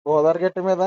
గోదావరి గట్టు మీద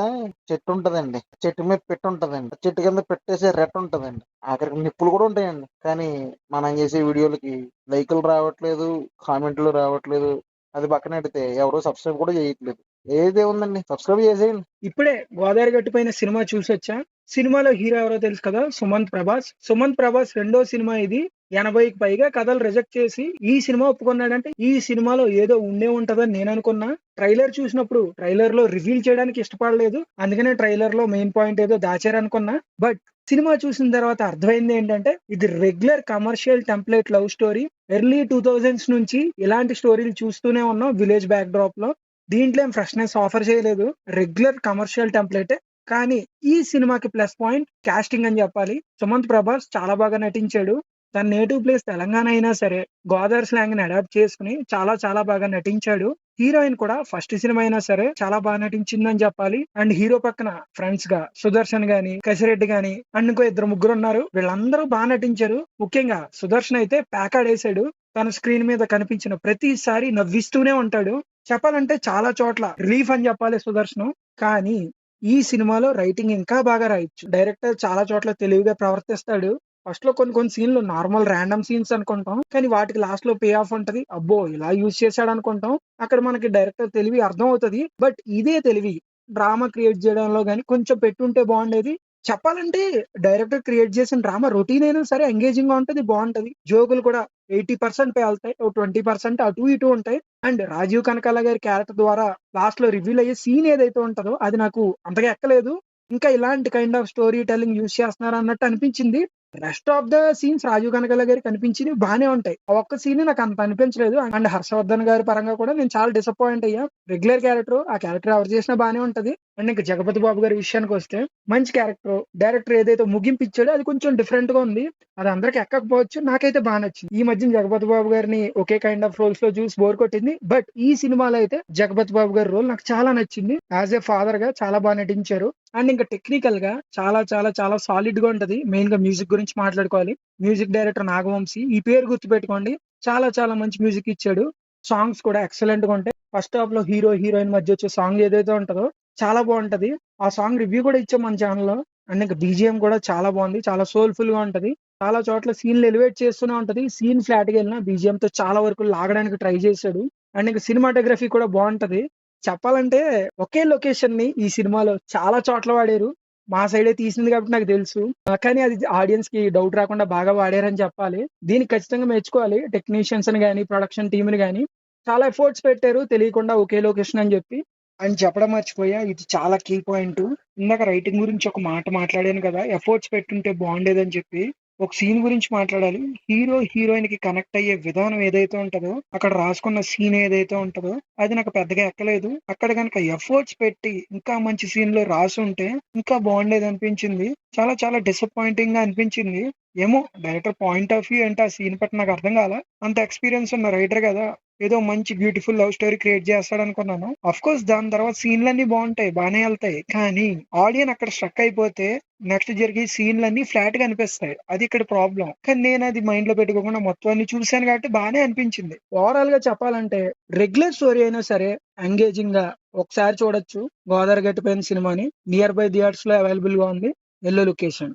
చెట్టు ఉంటదండి. చెట్టు మీద పెట్టు ఉంటదండి. చెట్టు కింద పెట్టేసే రెట్ట ఉంటదండి. ఆఖరికి నిప్పులు కూడా ఉంటాయండి. కానీ మనం చేసే వీడియోలకి లైకులు రావట్లేదు, కామెంట్లు రావట్లేదు. అది పక్కన పెడితే ఎవరు సబ్స్క్రైబ్ కూడా చేయట్లేదు. ఏదే ఉందండి, సబ్స్క్రైబ్ చేసేయండి. ఇప్పుడే గోదావరి గట్టు పైన సినిమా చూసొచ్చా. సినిమాలో హీరో ఎవరో తెలుసు కదా, సుమంత్ ప్రభాస్. సుమంత్ ప్రభాస్ రెండో సినిమా ఇది. 80కి పైగా కథలు రిజెక్ట్ చేసి ఈ సినిమా ఒప్పుకున్నాడంటే ఈ సినిమాలో ఏదో ఉండే ఉంటదని నేను అనుకున్నా. ట్రైలర్ చూసినప్పుడు ట్రైలర్ లో రివీల్ చేయడానికి ఇష్టపడలేదు, అందుకనే ట్రైలర్ లో మెయిన్ పాయింట్ ఏదో దాచారనుకున్నా. బట్ సినిమా చూసిన తర్వాత అర్థమైంది ఏంటంటే ఇది regular commercial template love story. Early 2000s నుంచి ఇలాంటి స్టోరీలు చూస్తూనే ఉన్నాం విలేజ్ బ్యాక్ డ్రాప్ లో. దీంట్లో ఏం ఫ్రెష్నెస్ ఆఫర్ చేయలేదు, రెగ్యులర్ కమర్షియల్ టెంప్లెట్. కానీ ఈ సినిమాకి ప్లస్ పాయింట్ కాస్టింగ్ అని చెప్పాలి. సుమంత్ ప్రభాస్ చాలా బాగా నటించాడు. తన నేటివ్ ప్లేస్ తెలంగాణ అయినా సరే గోదావరి స్లాంగ్ ని అడాప్ట్ చేసుకుని చాలా చాలా బాగా నటించాడు. హీరోయిన్ కూడా ఫస్ట్ సినిమా అయినా సరే చాలా బాగా నటించిందని చెప్పాలి. అండ్ హీరో పక్కన ఫ్రెండ్స్ గా సుదర్శన్ గాని, కసిరెడ్డి గాని, అండ్ ఇంకో ఇద్దరు ముగ్గురు ఉన్నారు. వీళ్ళందరూ బాగా నటించారు. ముఖ్యంగా సుదర్శన్ అయితే ప్యాకాడేశాడు. తన స్క్రీన్ మీద కనిపించిన ప్రతిసారి నవ్విస్తూనే ఉంటాడు. చెప్పాలంటే చాలా చోట్ల రిలీఫ్ అని చెప్పాలి సుదర్శనం. కానీ ఈ సినిమాలో రైటింగ్ ఇంకా బాగా రాయొచ్చు. డైరెక్టర్ చాలా చోట్ల తెలివిగా ప్రవర్తిస్తాడు. ఫస్ట్ లో కొన్ని కొన్ని సీన్లు నార్మల్ ర్యాండమ్ సీన్స్ అనుకుంటాం, కానీ వాటికి లాస్ట్ లో పే ఆఫ్ ఉంటది. అబ్బో ఇలా యూజ్ చేశాడు అనుకుంటాం. అక్కడ మనకి డైరెక్టర్ తెలివి అర్థం అవుతుంది. బట్ ఇదే తెలివి డ్రామా క్రియేట్ చేయడంలో గానీ కొంచెం పెట్టుంటే బాగుండేది. చెప్పాలంటే డైరెక్టర్ క్రియేట్ చేసిన డ్రామా రొటీన్ అయినా సరే ఎంగేజింగ్ గా ఉంటది, బాగుంటది. జోకులు కూడా 80% పేలుతాయి, 20% అటు ఇటు ఉంటాయి. అండ్ రాజీవ్ కనకాల గారి క్యారెక్టర్ ద్వారా లాస్ట్ లో రివీల్ అయ్యే సీన్ ఏదైతే ఉంటుందో అది నాకు అంతగా ఎక్కలేదు. ఇంకా ఇలాంటి kind of story telling use చేస్తున్నారు అన్నట్టు అనిపించింది. Rest of the scenes Rajeev Kanakala గారికి అనిపించింది బానే ఉంటాయి. ఆ ఒక్క సీన్ నాకు అంత అనిపించలేదు. అండ్ హర్షవర్ధన్ గారి పరంగా కూడా నేను చాలా డిసప్పాయింట్ అయ్యా. రెగ్యులర్ క్యారెక్టర్, ఆ క్యారెక్టర్ ఎవరు చేసినా బానే ఉంటది. అండ్ ఇంకా జగపతి బాబు గారి విషయానికి వస్తే మంచి క్యారెక్టర్. డైరెక్టర్ ఏదైతే ముగింపు ఇచ్చాడో అది కొంచెం డిఫరెంట్ గా ఉంది. అది అందరికి ఎక్కకపోవచ్చు, నాకైతే బాగా నచ్చింది. ఈ మధ్య జగపతి బాబు గారిని ఒకే కైండ్ ఆఫ్ రోల్స్ లో చూసి బోర్ కొట్టింది. బట్ ఈ సినిమాలో అయితే జగపతి బాబు గారి రోల్ నాకు చాలా నచ్చింది. యాజ్ ఏ ఫాదర్ గా చాలా బాగా నటించారు. అండ్ ఇంకా టెక్నికల్ గా చాలా చాలా చాలా సాలిడ్ గా ఉంటది. మెయిన్ గా మ్యూజిక్ గురించి మాట్లాడుకోవాలి. మ్యూజిక్ డైరెక్టర్ నాగవంశీ, ఈ పేరు గుర్తుపెట్టుకోండి. చాలా చాలా మంచి మ్యూజిక్ ఇచ్చాడు. సాంగ్స్ కూడా ఎక్సలెంట్ గా ఉంటాయి. ఫస్ట్ హాఫ్ లో హీరో హీరోయిన్ మధ్య వచ్చే సాంగ్ ఏదైతే ఉంటుందో చాలా బాగుంటది. ఆ సాంగ్ రివ్యూ కూడా ఇచ్చాం మన ఛానల్లో. అండ్ ఇంకా బీజిఎం కూడా చాలా బాగుంది, చాలా సోల్ఫుల్ గా ఉంటది. చాలా చోట్ల సీన్లు ఎలివేట్ చేస్తూనే ఉంటది. సీన్ ఫ్లాట్ గా వెళ్ళినా బీజిఎం తో చాలా వరకు లాగడానికి ట్రై చేశాడు. అండ్ ఇంకా సినిమాటోగ్రఫీ కూడా బాగుంటది. చెప్పాలంటే ఒకే లొకేషన్ ని ఈ సినిమాలో చాలా చోట్ల వాడారు. మా సైడే తీసింది కాబట్టి నాకు తెలుసు. కానీ అది ఆడియన్స్ కి డౌట్ రాకుండా బాగా వాడారని చెప్పాలి. దీనికి ఖచ్చితంగా మెచ్చుకోవాలి టెక్నీషియన్స్ ని గానీ, ప్రొడక్షన్ టీమ్ ని గానీ. చాలా ఎఫర్ట్స్ పెట్టారు తెలియకుండా ఒకే లొకేషన్ అని చెప్పి. అని చెప్పడం మర్చిపోయా, ఇది చాలా కీ పాయింట్. ఇందాక రైటింగ్ గురించి ఒక మాట మాట్లాడాను కదా, ఎఫర్ట్స్ పెట్టుంటే బాగుండేదని చెప్పి. ఒక సీన్ గురించి మాట్లాడాలి. హీరో హీరోయిన్ కి కనెక్ట్ అయ్యే విధానం ఏదైతే ఉంటుందో, అక్కడ రాసుకున్న సీన్ ఏదైతే ఉంటుందో అది నాకు పెద్దగా ఎక్కలేదు. అక్కడ కనుక ఎఫర్ట్స్ పెట్టి ఇంకా మంచి సీన్ లో రాసి ఉంటే ఇంకా బాగుండేది అనిపించింది. చాలా చాలా డిసప్పాయింటింగ్ గా అనిపించింది. ఏమో డైరెక్టర్ పాయింట్ ఆఫ్ వ్యూ అంటే ఆ సీన్ పట్ల నాకు అర్థం కాల. అంత ఎక్స్పీరియన్స్ ఉన్న రైటర్ కదా, ఏదో మంచి బ్యూటిఫుల్ లవ్ స్టోరీ క్రియేట్ చేస్తాడు అనుకున్నాను. అఫ్ కోర్స్ దాని తర్వాత సీన్లన్నీ బాగుంటాయి, బానే వెళ్తాయి. కానీ ఆడియన్ అక్కడ స్ట్రక్ అయిపోతే నెక్స్ట్ జరిగే సీన్లన్నీ ఫ్లాట్ గా అనిపిస్తాయి. అది ఇక్కడ ప్రాబ్లం. కానీ నేను అది మైండ్ లో పెట్టుకోకుండా మొత్తం అన్ని చూశాను కాబట్టి బానే అనిపించింది. ఓవరాల్ గా చెప్పాలంటే రెగ్యులర్ స్టోరీ అయినా సరే ఎంగేజింగ్ గా ఒకసారి చూడొచ్చు. గోదావరి గట్టు పైన సినిమాని నియర్ బై థియేటర్స్ లో అవైలబుల్ గా ఉంది. Yellow location.